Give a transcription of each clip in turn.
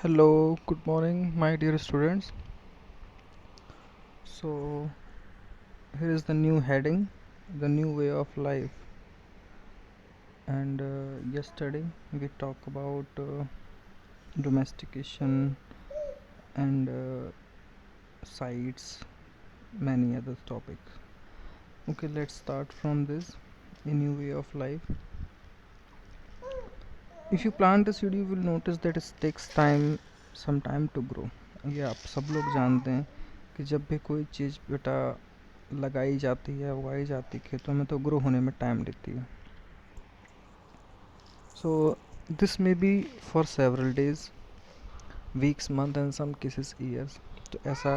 Hello, good morning, my dear students. So, here is the new heading, the new way of life. And yesterday we talked about domestication and sites, many other topics. Okay, let's start from this, a new way of life. If you plant a seed, you will notice that it takes time, some time to grow. ये आप सब लोग जानते हैं कि जब भी कोई चीज़ बेटा लगाई जाती है, उगाई जाती है खेतों में, तो ग्रो होने में टाइम लेती है. So this may be for several days, weeks, month and some cases years. तो ऐसा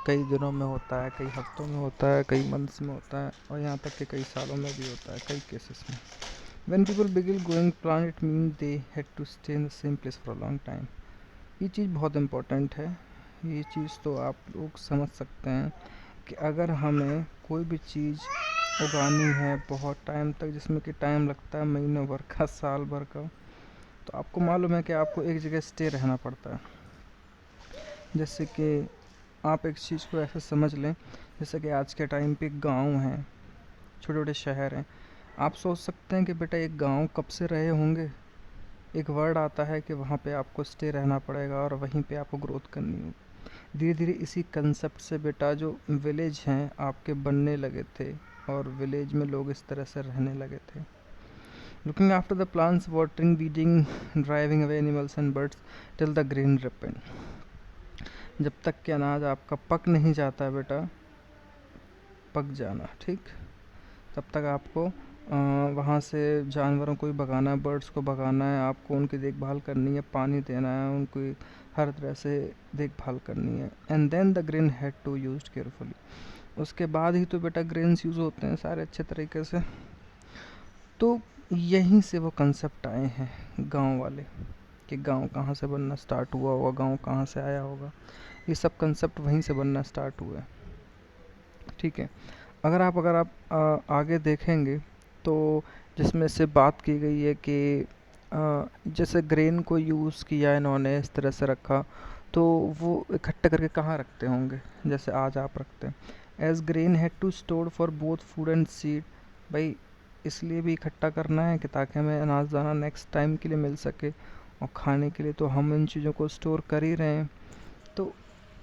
कई दिनों में होता है, कई हफ्तों में होता है, कई मंथ्स में होता है और यहाँ तक कि कई सालों में भी होता है, कई केसेस में. When people begin growing plant, it means they had to stay in the same place for a long time. ये चीज़ बहुत इम्पोर्टेंट है. ये चीज़ तो आप लोग समझ सकते हैं कि अगर हमें कोई भी चीज़ उगानी है बहुत टाइम तक, जिसमें कि टाइम लगता है महीनों भर का, साल भर का, तो आपको मालूम है कि आपको एक जगह स्टे रहना पड़ता है. जैसे कि आप एक चीज़ को ऐसे समझ लें, जैसे कि आज के टाइम पे गांव हैं, छोटे छोटे शहर हैं. आप सोच सकते हैं कि बेटा एक गांव कब से रहे होंगे. एक वर्ड आता है कि वहाँ पे आपको स्टे रहना पड़ेगा और वहीं पे आपको ग्रोथ करनी होगी. धीरे धीरे इसी कंसेप्ट से बेटा जो विलेज हैं आपके बनने लगे थे और विलेज में लोग इस तरह से रहने लगे थे. Looking after the plants, watering, weeding, driving away animals and birds till the green Ripon. जब तक कि अनाज आपका पक नहीं जाता बेटा, पक जाना ठीक, तब तक आपको वहाँ से जानवरों को भी भगाना है, बर्ड्स को भगाना है, आपको उनकी देखभाल करनी है, पानी देना है, उनको हर तरह से देखभाल करनी है. And then the grain had to use carefully. उसके बाद ही तो बेटा ग्रेन्स यूज़ होते हैं सारे अच्छे तरीके से. तो यहीं से वो कंसेप्ट आए हैं गांव वाले, कि गांव कहाँ से बनना स्टार्ट हुआ होगा, गांव कहाँ से आया होगा. ये सब कंसेप्ट वहीं से बनना स्टार्ट हुआ है. ठीक है. अगर आप आगे देखेंगे तो जिसमें से बात की गई है कि जैसे ग्रेन को यूज़ किया इन्होंने, इस तरह से रखा, तो वो इकट्ठा करके कहाँ रखते होंगे जैसे आज आप रखते हैं. As grain had to store for both food and seed. भाई इसलिए भी इकट्ठा करना है कि ताकि हमें अनाज दाना नेक्स्ट टाइम के लिए मिल सके, और खाने के लिए तो हम इन चीज़ों को स्टोर कर ही रहे हैं. तो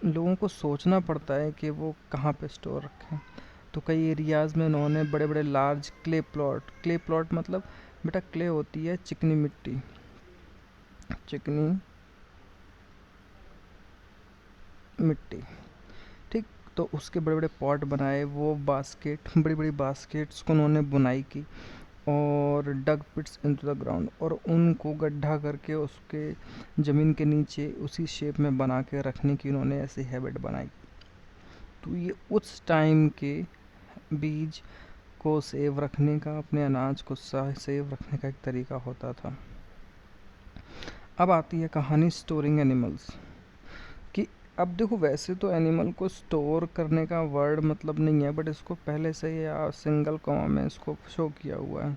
लोगों को सोचना पड़ता है कि वो कहाँ पे स्टोर रखें. तो कई एरियाज़ में उन्होंने बड़े बड़े लार्ज क्ले प्लॉट मतलब बेटा क्ले होती है चिकनी मिट्टी, चिकनी मिट्टी ठीक. तो उसके बड़े बड़े पॉट बनाए, वो बास्केट, बड़ी बड़ी बास्केट्स को उन्होंने बुनाई की और डग पिट्स इनटू द ग्राउंड, और उनको गड्ढा करके उसके ज़मीन के नीचे उसी शेप में बना के रखने की उन्होंने ऐसी हैबिट बनाई. तो ये उस टाइम के बीज को सेव रखने का, अपने अनाज को सेव रखने का एक तरीका होता था. अब आती है कहानी स्टोरिंग एनिमल्स कि अब देखो, वैसे तो एनिमल को स्टोर करने का वर्ड मतलब नहीं है, बट इसको पहले से ही सिंगल कॉमा में इसको शो किया हुआ है.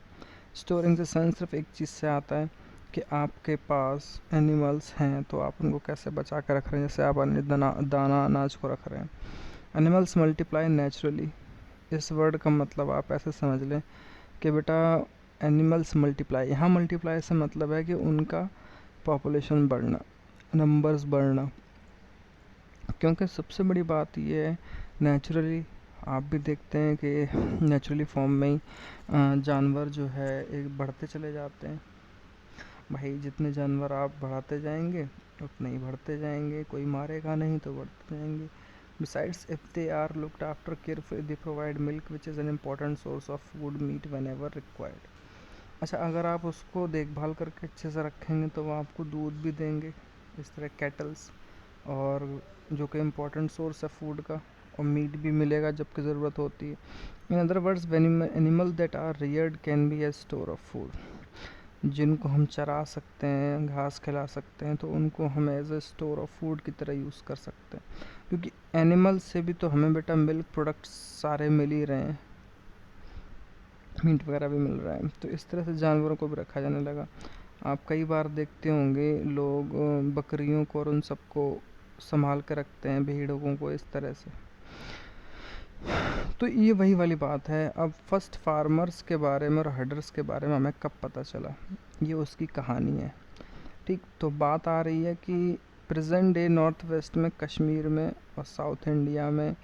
स्टोरिंग से सेंस सिर्फ एक चीज़ से आता है कि आपके पास एनिमल्स हैं तो आप उनको कैसे बचा कर रख रहे हैं. जैसे आप दाना अनाज को रख रहे हैं. Animals multiply naturally. इस वर्ड का मतलब आप ऐसे समझ लें कि बेटा एनिमल्स मल्टीप्लाई, यहाँ मल्टीप्लाई से मतलब है कि उनका पॉपुलेशन बढ़ना, नंबर्स बढ़ना. क्योंकि सबसे बड़ी बात ये है, नेचुरली आप भी देखते हैं कि नेचुरली फॉर्म में ही जानवर जो है एक बढ़ते चले जाते हैं. भाई जितने जानवर आप बढ़ाते जाएंगे उतने ही बढ़ते जाएंगे, कोई मारेगा नहीं तो बढ़ते जाएंगे. Besides, if they are looked after carefully, they provide milk, which is an important source of food, meat whenever required. अच्छा, अगर आप उसको देखभाल करके अच्छे से रखेंगे तो वो आपको दूध भी देंगे, इस तरह कैटल्स, और जो कि इम्पोर्टेंट सोर्स है फूड का, और मीट भी मिलेगा जब की ज़रूरत होती है. In other words, animal that are reared can be a store of food. जिनको हम चरा सकते हैं, घास खिला सकते हैं, तो उनको हम as a store of food की तरह यूज़ कर सकते हैं. क्योंकि एनिमल से भी तो हमें बेटा मिल्क प्रोडक्ट्स सारे मिल ही रहे हैं, मीट वगैरह भी मिल रहा है. तो इस तरह से जानवरों को भी रखा जाने लगा. आप कई बार देखते होंगे लोग बकरियों को और उन सबको संभाल के रखते हैं, भेड़ों को इस तरह से। तो ये वही वाली बात है। अब फर्स्ट फार्मर्स के बारे में और हर्डर्स के बारे में हमें कब पता चला, ये उसकी कहानी है। ठीक, तो बात आ रही है कि प्रेजेंट डे नॉर्थ वेस्ट में, कश्मीर में और साउथ इंडिया में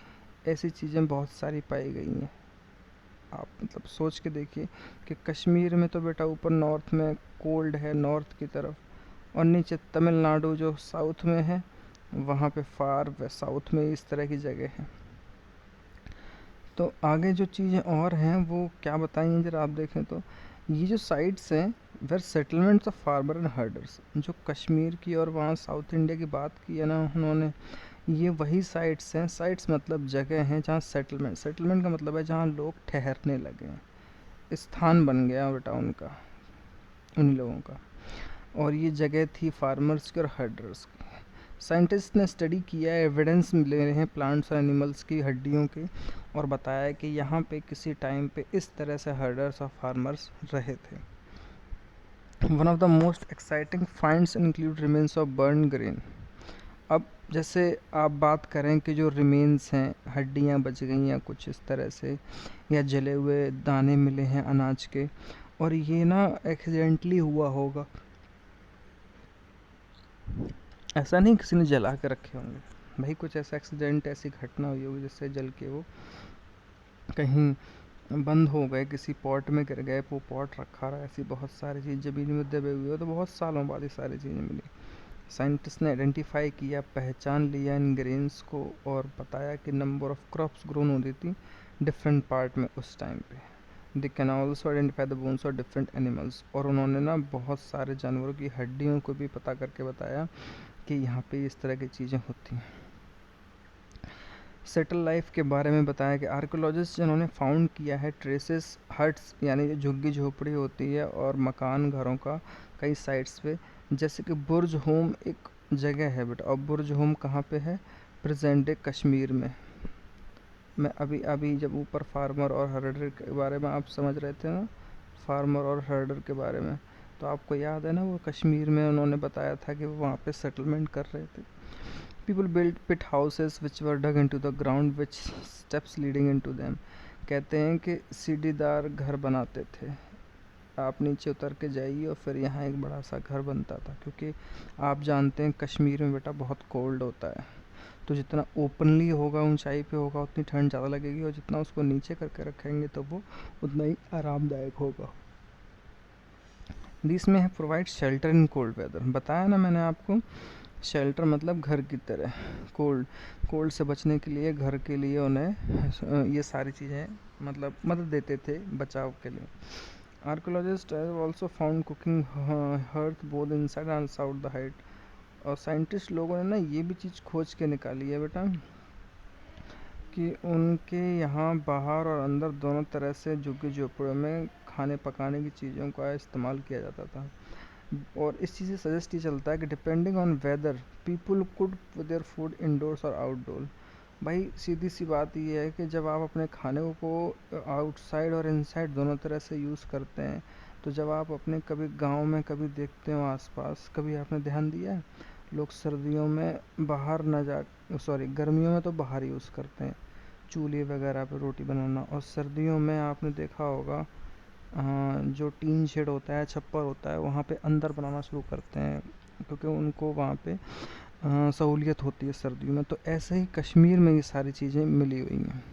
ऐसी चीज़ें बहुत सारी पाई गई हैं। आप मतलब सोच के देखिए कि कश्मीर में तो बेटा ऊपर नॉर्थ में कोल्ड है नॉर्थ की तरफ, और नीचे तमिलनाडु जो साउथ में है, वहाँ पे फार साउथ में इस तरह की जगह है। तो आगे जो चीज़ें और हैं वो क्या बताएंगे जरा आप देखें तो, ये जो साइट्स हैं were settlements of farmer and herders, जो कश्मीर की और वहाँ साउथ इंडिया की बात की है ना उन्होंने, ये वही साइट्स हैं। साइट्स मतलब जगह हैं जहाँ सेटलमेंट, सेटलमेंट का मतलब है जहाँ लोग ठहरने लगे हैं, स्थान बन गया बेटा उनका, उन लोगों का। और ये जगह थी फार्मर्स की और हर्डर्स की। साइंटिस्ट ने स्टडी किया है, एविडेंस मिले हैं प्लांट्स और एनिमल्स की हड्डियों के, और बताया कि यहाँ पे किसी टाइम पे इस तरह से हर्डर्स और फार्मर्स रहे थे। One of the most exciting finds include remains of burn grain. अब जैसे आप बात करें कि जो रिमेन्स हैं, हड्डियाँ बच गई हैं कुछ इस तरह से, या जले हुए दाने मिले हैं अनाज के, और ये ना एक्सीडेंटली हुआ होगा, ऐसा नहीं किसी ने जला के रखे होंगे भाई, कुछ ऐसा एक्सीडेंट, ऐसी घटना हुई होगी जिससे जल के वो कहीं बंद हो गए, किसी पॉट में गिर गए, वो पॉट रखा रहा, ऐसी बहुत सारी चीज़ ज़मीन में दबे हुए हो, तो बहुत सालों बाद ये सारी चीज़ें मिली। साइंटिस्ट ने आइडेंटिफाई किया, पहचान लिया इन ग्रेन्स को, और बताया कि नंबर ऑफ क्रॉप्स ग्रोन होती थी डिफरेंट पार्ट में उस टाइम पे। They can also identify the bones of different animals, और उन्होंने ना बहुत सारे जानवरों की हड्डियों को भी पता करके बताया कि यहाँ पे इस तरह की चीज़ें होती हैं। सेटल लाइफ के बारे में बताया कि आर्कोलॉजिस्ट जिन्होंने फाउंड किया है ट्रेसेस हट्स, यानी जो झुग्गी झोपड़ी होती है और मकान घरों का कई साइट्स पे, जैसे कि बुर्ज होम एक जगह है बेटा, और बुर्ज होम कहाँ पे है, प्रेजेंट डे कश्मीर में। मैं अभी अभी जब ऊपर फार्मर और हर्डर के बारे में आप समझ रहे थे ना, फार्मर और हर्डर के बारे में, तो आपको याद है ना वो कश्मीर में उन्होंने बताया था कि वो वहाँ पे सेटलमेंट कर रहे थे। People built pit houses which were dug into the ground which steps leading into them। कहते हैं कि सीढ़ीदार घर बनाते थे, आप नीचे उतर के जाइए और फिर यहाँ एक बड़ा सा घर बनता था, क्योंकि आप जानते हैं कश्मीर में बेटा बहुत कोल्ड होता है, तो जितना ओपनली होगा ऊंचाई पे होगा उतनी ठंड ज़्यादा लगेगी, और जितना उसको नीचे करके रखेंगे तो वो उतना ही आरामदायक होगा। दिस में है provide shelter in cold weather, बताया ना मैंने आपको, शेल्टर मतलब घर की तरह, कोल्ड कोल्ड से बचने के लिए घर के लिए उन्हें ये सारी चीज़ें मतलब मदद देते थे बचाव के लिए। Archaeologist have also found cooking hearth both inside and outside the height, और साइंटिस्ट लोगों ने ना ये भी चीज़ खोज के निकाली है बेटा कि उनके यहाँ बाहर और अंदर दोनों तरह से झुग्गी झोपड़ियों में खाने पकाने की चीज़ों का इस्तेमाल किया जाता था। और इस चीज़ से सजेस्ट ये चलता है कि depending on weather people could their food indoors और आउटडोर। भाई सीधी सी बात ये है कि जब आप अपने खाने को आउटसाइड और इनसाइड दोनों तरह से यूज़ करते हैं, तो जब आप अपने कभी गांव में कभी देखते हो आसपास, कभी आपने ध्यान दिया है लोग सर्दियों में बाहर न जा, सॉरी गर्मियों में तो बाहर यूज़ करते हैं चूल्हे वगैरह पे रोटी बनाना, और सर्दियों में आपने देखा होगा जो टीन शेड होता है, छप्पर होता है, वहाँ पे अंदर बनाना शुरू करते हैं, क्योंकि उनको वहाँ पे सहूलियत होती है सर्दियों में। तो ऐसे ही कश्मीर में ये सारी चीज़ें मिली हुई हैं।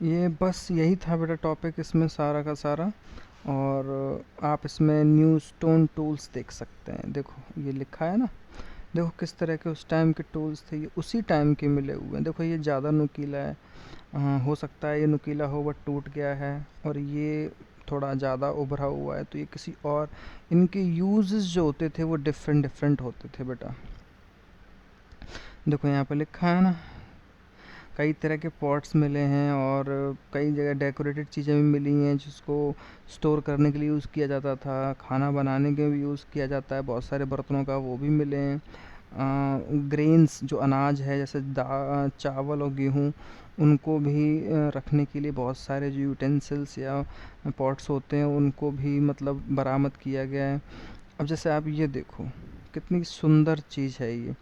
ये बस यही था बेटा टॉपिक इसमें सारा का सारा, और आप इसमें न्यू स्टोन टूल्स देख सकते हैं। देखो ये लिखा है ना, देखो किस तरह के उस टाइम के टूल्स थे, ये उसी टाइम के मिले हुए हैं। देखो ये ज़्यादा नुकीला है, हो सकता है ये नुकीला हो बट टूट गया है, और ये थोड़ा ज़्यादा उभरा हुआ है, तो ये किसी और, इनके यूजेस जो होते थे वो डिफरेंट डिफरेंट होते थे बेटा। देखो यहाँ पे लिखा है ना, कई तरह के पॉट्स मिले हैं, और कई जगह डेकोरेटेड चीज़ें भी मिली हैं जिसको स्टोर करने के लिए यूज़ किया जाता था, खाना बनाने के भी यूज़ किया जाता है, बहुत सारे बर्तनों का वो भी मिले हैं। ग्रेन्स जो अनाज है जैसे चावल और गेहूँ, उनको भी रखने के लिए बहुत सारे जो यूटेंसिल्स या पॉट्स होते हैं उनको भी मतलब बरामद किया गया है। अब जैसे आप ये देखो, कितनी सुंदर चीज़ है ये।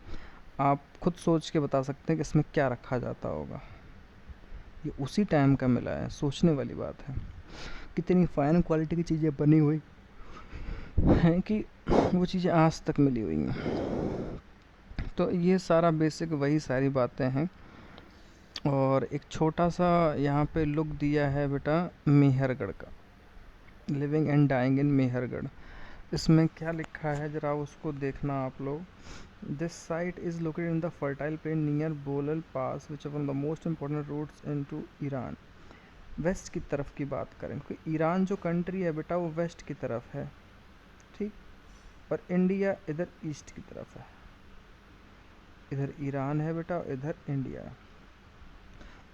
आप खुद सोच के बता सकते हैं कि इसमें क्या रखा जाता होगा। ये उसी टाइम का मिला है, सोचने वाली बात है। कितनी फाइन क्वालिटी की चीज़ें बनी हुई हैं कि वो चीज़ें आज तक मिली हुई हैं। तो ये सारा बेसिक वही सारी बातें हैं। और एक छोटा सा यहाँ पे लुक दिया है बेटा मेहरगढ़ का, living and dying in Mehrgarh. इसमें क्या लिखा है ज़रा उसको देखना आप लोग। This site is located in the fertile plain near Bolan pass which one of the most important routes into Iran. West की तरफ की बात करें, क्योंकि ईरान जो कंट्री है बेटा वो वेस्ट की तरफ है, ठीक, और इंडिया इधर ईस्ट की तरफ है। इधर ईरान है बेटा, इधर इंडिया है।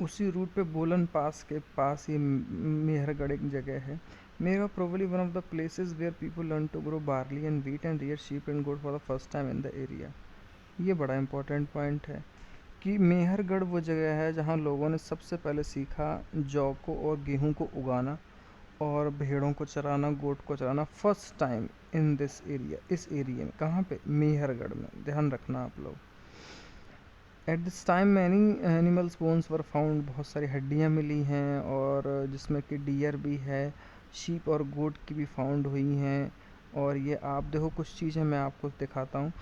उसी रूट पे बोलन पास के पास ही मेहरगढ़ एक जगह है। Mehrgarh probably one of the places where people learn to grow barley and wheat and rear sheep and goat for the first time in the area. ये बड़ा इंपॉर्टेंट पॉइंट है कि मेहरगढ़ वो जगह है जहाँ लोगों ने सबसे पहले सीखा जौ को और गेहूँ को उगाना और भेड़ों को चराना, गोट को चराना, first time in this area. इस एरिया में कहाँ पे? मेहरगढ़ में, ध्यान रखना आप लोग। At this time many animals bones were found, बहुत सारी हड्डियाँ मिली हैं, और जिसमें कि डियर भी है, शीप और गोट की भी फाउंड हुई हैं। और ये आप देखो कुछ चीज़ें मैं आपको दिखाता हूँ।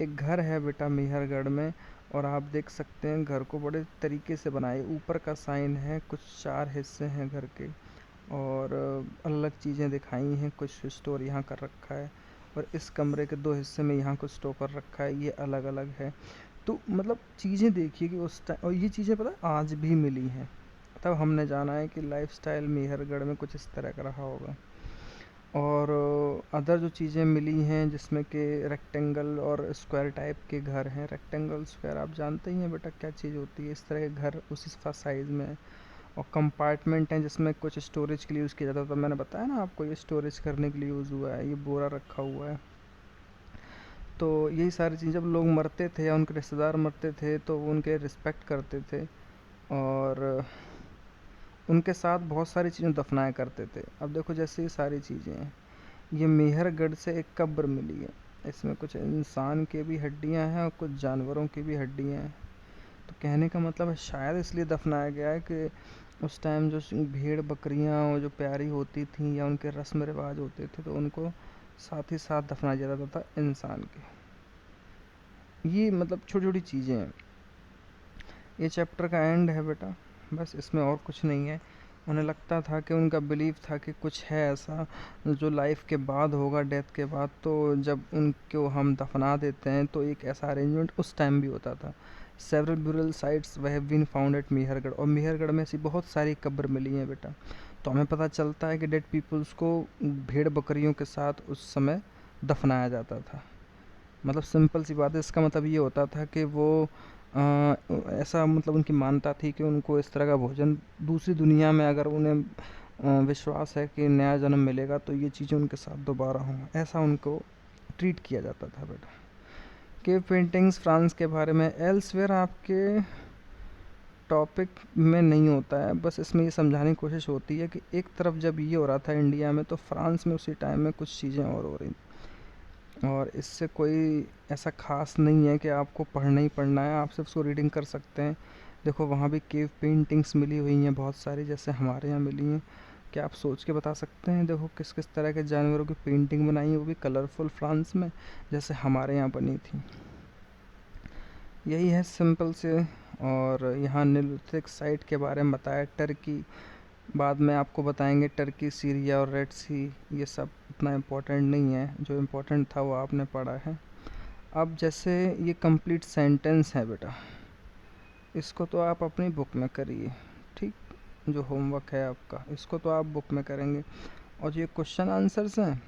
एक घर है बेटा मेहरगढ़ में, और आप देख सकते हैं घर को बड़े तरीके से बनाए, ऊपर का साइन है, कुछ 4 हिस्से हैं घर के, और अलग चीज़ें दिखाई हैं, कुछ स्टोर यहाँ कर रखा है, और इस कमरे के 2 हिस्से में यहाँ कुछ स्टोर कर रखा है, ये अलग अलग है। तो मतलब चीज़ें देखिए कि उस टाइम, और ये चीज़ें पता है आज भी मिली हैं, तब हमने जाना है कि लाइफस्टाइल मेहरगढ़ में कुछ इस तरह का रहा होगा। और अदर जो चीज़ें मिली हैं जिसमें कि रेक्टेंगल और स्क्वायर टाइप के घर हैं। रेक्टेंगल स्क्वायर आप जानते ही हैं बेटा क्या चीज़ होती है, इस तरह के घर उसी साइज़ में। और कंपार्टमेंट हैं जिसमें कुछ स्टोरेज के लिए यूज़ किया जाता था, मैंने बताया ना आपको, ये स्टोरेज करने के लिए यूज़ हुआ है, ये बोरा रखा हुआ है। तो यही सारी चीज़, जब लोग मरते थे या उनके रिश्तेदार मरते थे तो वो उनके रिस्पेक्ट करते थे, और उनके साथ बहुत सारी चीज़ें दफनाया करते थे। अब देखो जैसे ये सारी चीज़ें हैं, ये मेहरगढ़ से एक कब्र मिली है, इसमें कुछ इंसान के भी हड्डियां हैं और कुछ जानवरों की भी हड्डियां हैं। तो कहने का मतलब है शायद इसलिए दफनाया गया है कि उस टाइम जो भेड़ बकरियां वो जो प्यारी होती थी या उनके रस्म रिवाज होते थे तो उनको साथ ही साथ दफनाया जाता था इंसान के। ये मतलब छोटी छोटी चीज़ें हैं। ये चैप्टर का एंड है बेटा, बस इसमें और कुछ नहीं है। उन्हें लगता था कि उनका बिलीव था कि कुछ है ऐसा जो लाइफ के बाद होगा, डेथ के बाद, तो जब उनको हम दफना देते हैं तो एक ऐसा अरेंजमेंट उस टाइम भी होता था। सेवरल ब्यूरल साइट्स वह have been found at Mehrgarh, और मेहरगढ़ में ऐसी बहुत सारी कब्र मिली हैं बेटा। तो हमें पता चलता है कि डेड पीपल्स को भेड़ बकरियों के साथ उस समय दफनाया जाता था। मतलब सिंपल सी बात है, इसका मतलब ये होता था कि वो ऐसा मतलब उनकी मान्यता थी कि उनको इस तरह का भोजन दूसरी दुनिया में, अगर उन्हें विश्वास है कि नया जन्म मिलेगा तो ये चीज़ें उनके साथ दोबारा हों, ऐसा उनको ट्रीट किया जाता था बेटा। केव पेंटिंग्स फ्रांस के बारे में एल्सवेयर आपके टॉपिक में नहीं होता है, बस इसमें ये समझाने की कोशिश होती है कि एक तरफ जब ये हो रहा था इंडिया में तो फ्रांस में उसी टाइम में कुछ चीज़ें और हो रही, और इससे कोई ऐसा ख़ास नहीं है कि आपको पढ़ना ही पढ़ना है, आप सिर्फ उसको रीडिंग कर सकते हैं। देखो वहाँ भी केव पेंटिंग्स मिली हुई हैं बहुत सारी, जैसे हमारे यहाँ मिली हैं। क्या आप सोच के बता सकते हैं देखो किस किस तरह के जानवरों की पेंटिंग बनाई है, वो भी कलरफुल, फ्रांस में, जैसे हमारे यहाँ बनी थी। यही है सिंपल से। और यहाँ निलोथिक साइट के बारे में बताया, टर्की बाद में आपको बताएंगे, टर्की, सीरिया और रेड सी, ये सब इतना इम्पोर्टेंट नहीं है, जो इम्पोर्टेंट था वो आपने पढ़ा है। अब जैसे ये कंप्लीट सेंटेंस है बेटा, इसको तो आप अपनी बुक में करिए, ठीक, जो होमवर्क है आपका इसको तो आप बुक में करेंगे, और जो ये क्वेश्चन आंसर्स हैं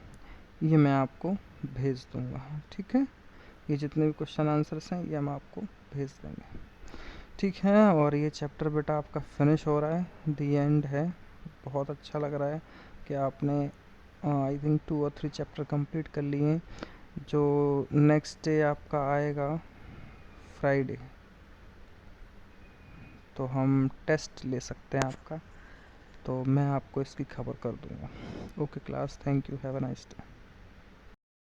ये मैं आपको भेज दूँगा, ठीक है। ये जितने भी क्वेश्चन आंसर्स हैं ये हम आपको भेज देंगे, ठीक है। और ये चैप्टर बेटा आपका फिनिश हो रहा है, दी एंड है। बहुत अच्छा लग रहा है कि आपने आई थिंक 2 और 3 चैप्टर कंप्लीट कर लिए हैं। जो नेक्स्ट डे आपका आएगा फ्राइडे, तो हम टेस्ट ले सकते हैं आपका, तो मैं आपको इसकी खबर कर दूंगा। Okay class, thank you, have a nice day.